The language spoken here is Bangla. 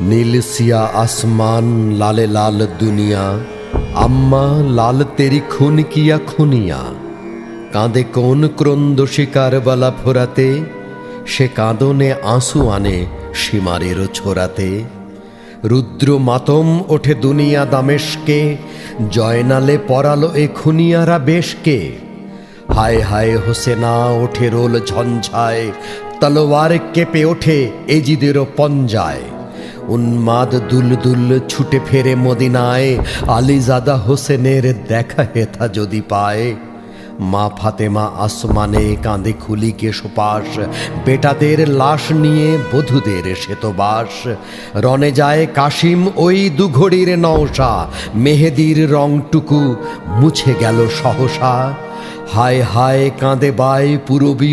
নীল সিয়া আসমান লালে লাল দুনিয়া, আম্মা লাল তেরি খুন কিয়া খুনিয়া। কাঁদে কোন ক্রন্দ শিকারবালা ফোরাতে, সে কাঁদনে আঁসু আনে সীমারেরও ছোড়াতে। রুদ্র মাতম ওঠে দুনিয়া দামেশকে, জয়নালে পরালো এ খুনিয়ারা বেশকে। হায় হায় হোসেনা ওঠে রোল ঝঞ্ঝায়, তলোয়ার কেঁপে ওঠে এজিদেরও পঞ্জায়। উন্মাদ দুলদুল ছুটে ফেরে মদিনায়, আলীজাদা হোসেনের দেখা হেথা যদি পায়। মা ফাতেমা আসমানে কাঁদে খুলিকে সোপাস, বেটাদের লাশ নিয়ে বধূদের শ্বেতবাস। রনে যায় কাশিম ওই দুঘড়ির নওশা, মেহেদির রংটুকু মুছে গেল সহসা। হায় হায় কাঁদে বায় পূরবী